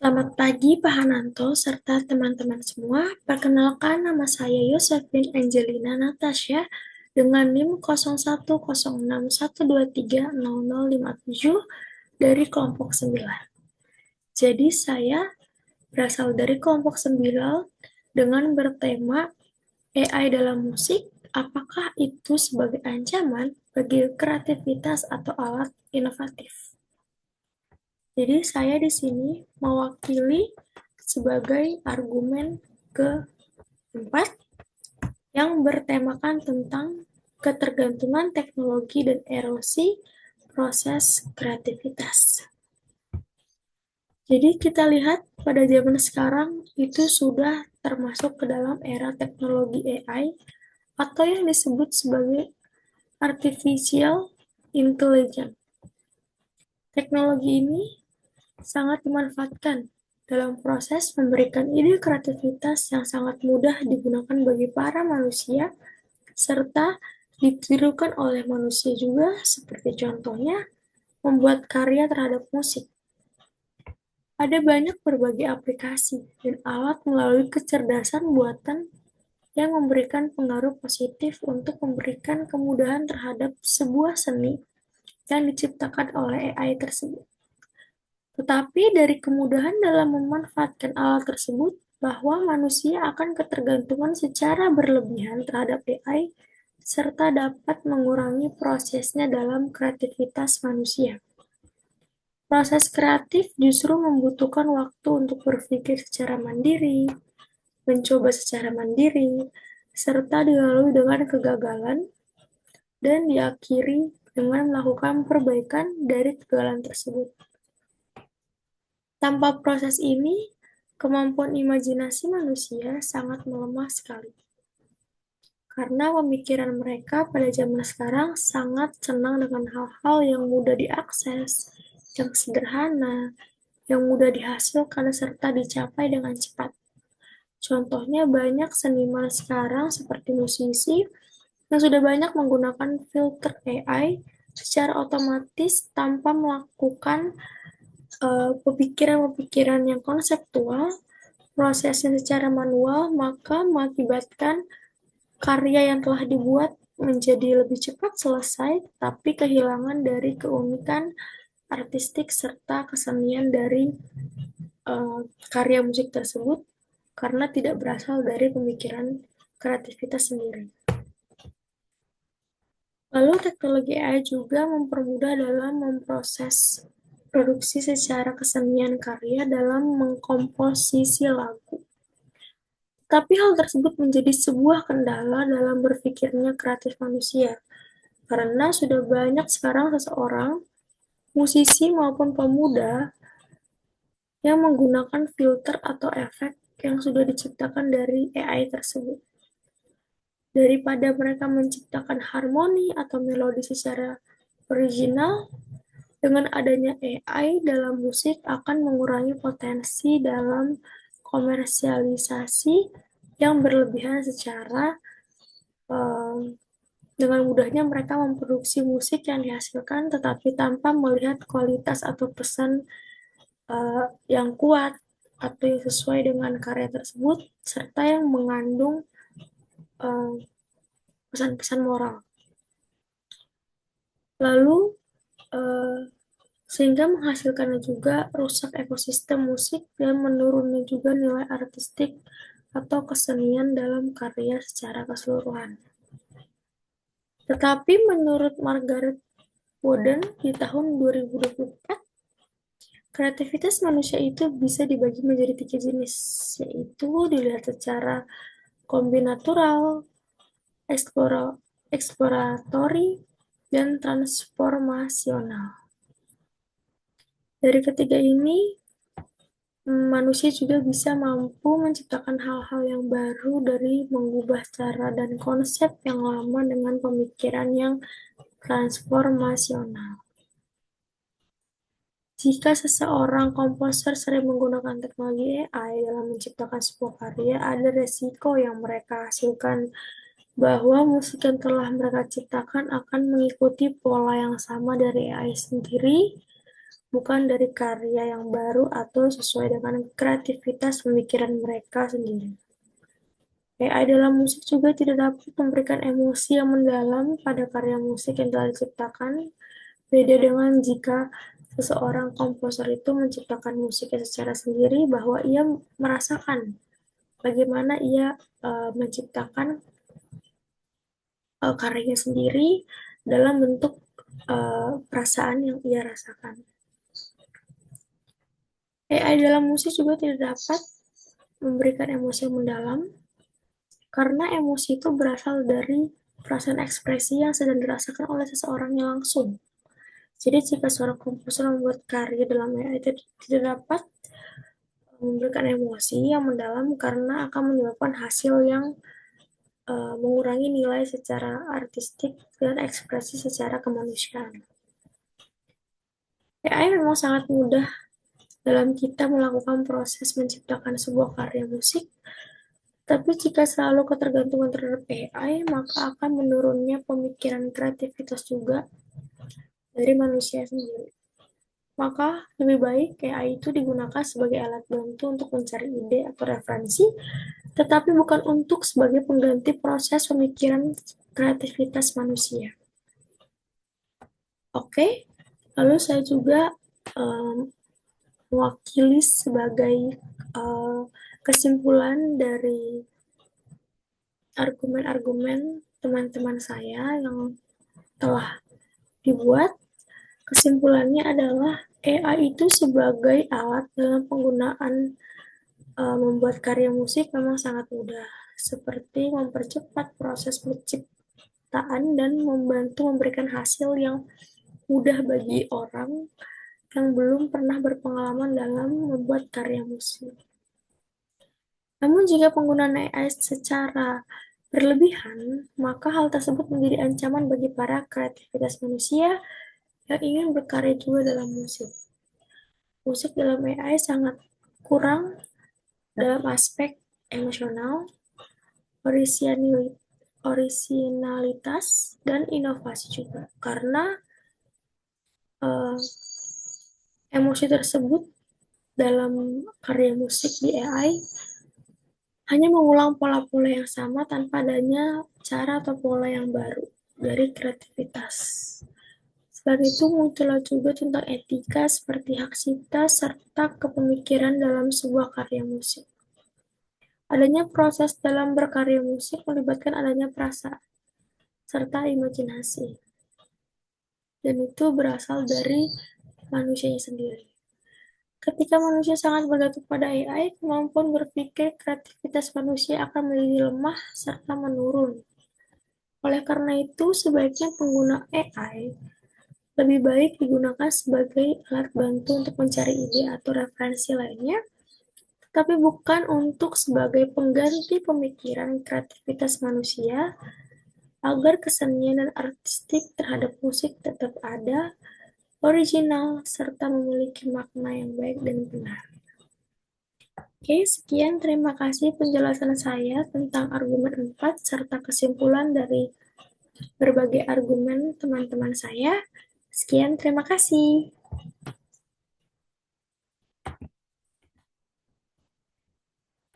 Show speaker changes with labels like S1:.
S1: Selamat pagi Pak Hananto serta teman-teman semua. Perkenalkan nama saya Yosefin Angelina Natasha dengan NIM 016061230057 dari kelompok 9. Jadi saya berasal dari kelompok 9 dengan bertema AI dalam musik, apakah itu sebagai ancaman bagi kreativitas atau alat inovatif? Jadi saya di sini mewakili sebagai argumen keempat yang bertemakan tentang ketergantungan teknologi dan erosi proses kreativitas. Jadi kita lihat pada zaman sekarang itu sudah termasuk ke dalam era teknologi AI atau yang disebut sebagai artificial intelligence. Teknologi ini sangat dimanfaatkan dalam proses memberikan ide kreativitas yang sangat mudah digunakan bagi para manusia, serta ditirukan oleh manusia juga, seperti contohnya membuat karya terhadap musik. Ada banyak berbagai aplikasi dan alat melalui kecerdasan buatan yang memberikan pengaruh positif untuk memberikan kemudahan terhadap sebuah seni yang diciptakan oleh AI tersebut. Tetapi dari kemudahan dalam memanfaatkan alat tersebut, bahwa manusia akan ketergantungan secara berlebihan terhadap AI, serta dapat mengurangi prosesnya dalam kreativitas manusia. Proses kreatif justru membutuhkan waktu untuk berpikir secara mandiri, mencoba secara mandiri, serta dilalui dengan kegagalan, dan diakhiri dengan melakukan perbaikan dari kegagalan tersebut. Tanpa proses ini, kemampuan imajinasi manusia sangat melemah sekali. Karena pemikiran mereka pada zaman sekarang sangat senang dengan hal-hal yang mudah diakses, yang sederhana, yang mudah dihasilkan serta dicapai dengan cepat. Contohnya banyak seniman sekarang seperti musisi yang sudah banyak menggunakan filter AI secara otomatis tanpa melakukan pemikiran-pemikiran yang konseptual, prosesnya secara manual, maka mengakibatkan karya yang telah dibuat menjadi lebih cepat selesai, tapi kehilangan dari keunikan artistik serta kesenian dari karya musik tersebut karena tidak berasal dari pemikiran kreativitas sendiri. Lalu teknologi AI juga mempermudah dalam memproses produksi secara kesenian karya dalam mengkomposisi lagu. Tapi hal tersebut menjadi sebuah kendala dalam berpikirnya kreatif manusia, karena sudah banyak sekarang seseorang, musisi maupun pemuda, yang menggunakan filter atau efek yang sudah diciptakan dari AI tersebut. Daripada mereka menciptakan harmoni atau melodi secara original, dengan adanya AI dalam musik akan mengurangi potensi dalam komersialisasi yang berlebihan secara dengan mudahnya mereka memproduksi musik yang dihasilkan tetapi tanpa melihat kualitas atau pesan yang kuat atau yang sesuai dengan karya tersebut serta yang mengandung pesan-pesan moral. Lalu sehingga menghasilkannya juga rusak ekosistem musik dan menurunnya juga nilai artistik atau kesenian dalam karya secara keseluruhan. Tetapi menurut Margaret Woden di tahun 2024, kreativitas manusia itu bisa dibagi menjadi 3 jenis, yaitu dilihat secara kombinatural, eksploratory, dan transformasional. Dari ketiga ini, manusia juga bisa mampu menciptakan hal-hal yang baru dari mengubah cara dan konsep yang lama dengan pemikiran yang transformasional. Jika seseorang komposer sering menggunakan teknologi AI dalam menciptakan sebuah karya, ada resiko yang mereka hasilkan bahwa musik yang telah mereka ciptakan akan mengikuti pola yang sama dari AI sendiri, bukan dari karya yang baru atau sesuai dengan kreativitas pemikiran mereka sendiri. AI dalam musik juga tidak dapat memberikan emosi yang mendalam pada karya musik yang telah diciptakan. Beda dengan jika seseorang komposer itu menciptakan musiknya secara sendiri, bahwa ia merasakan bagaimana ia menciptakan karyanya sendiri dalam bentuk perasaan yang ia rasakan. AI dalam musik juga tidak dapat memberikan emosi yang mendalam, karena emosi itu berasal dari perasaan ekspresi yang sedang dirasakan oleh seseorangnya langsung. Jadi jika seorang komposer membuat karya dalam AI itu tidak dapat memberikan emosi yang mendalam, karena akan menyebabkan hasil yang mengurangi nilai secara artistik dan ekspresi secara kemanusiaan. AI memang sangat mudah dalam kita melakukan proses menciptakan sebuah karya musik, tapi jika selalu ketergantungan terhadap AI, maka akan menurunnya pemikiran kreativitas juga dari manusia sendiri. Maka lebih baik AI itu digunakan sebagai alat bantu untuk mencari ide atau referensi, tetapi bukan untuk sebagai pengganti proses pemikiran kreativitas manusia. Oke, lalu saya juga mewakili sebagai kesimpulan dari argumen-argumen teman-teman saya yang telah dibuat. Kesimpulannya adalah AI itu sebagai alat dalam penggunaan membuat karya musik memang sangat mudah, seperti mempercepat proses penciptaan dan membantu memberikan hasil yang mudah bagi orang yang belum pernah berpengalaman dalam membuat karya musik. Namun jika penggunaan AI secara berlebihan, maka hal tersebut menjadi ancaman bagi para kreativitas manusia yang ingin berkarya juga dalam musik. Musik dalam AI sangat kurang dalam aspek emosional, orisinalitas, dan inovasi juga. Karena uh, emosi tersebut dalam karya musik di AI hanya mengulang pola-pola yang sama tanpa adanya cara atau pola yang baru dari kreativitas. Selain itu, muncullah juga tentang etika seperti hak cipta serta kepemikiran dalam sebuah karya musik. Adanya proses dalam berkarya musik melibatkan adanya perasaan serta imajinasi. Dan itu berasal dari manusianya sendiri. Ketika manusia sangat bergantung pada AI, kemampuan berpikir kreativitas manusia akan menjadi lemah serta menurun. Oleh karena itu, sebaiknya pengguna AI lebih baik digunakan sebagai alat bantu untuk mencari ide atau referensi lainnya, tapi bukan untuk sebagai pengganti pemikiran kreativitas manusia, agar kesenian dan artistik terhadap musik tetap ada, original, serta memiliki makna yang baik dan benar. Oke, sekian terima kasih penjelasan saya tentang argumen 4 serta kesimpulan dari berbagai argumen teman-teman saya. Sekian, terima kasih.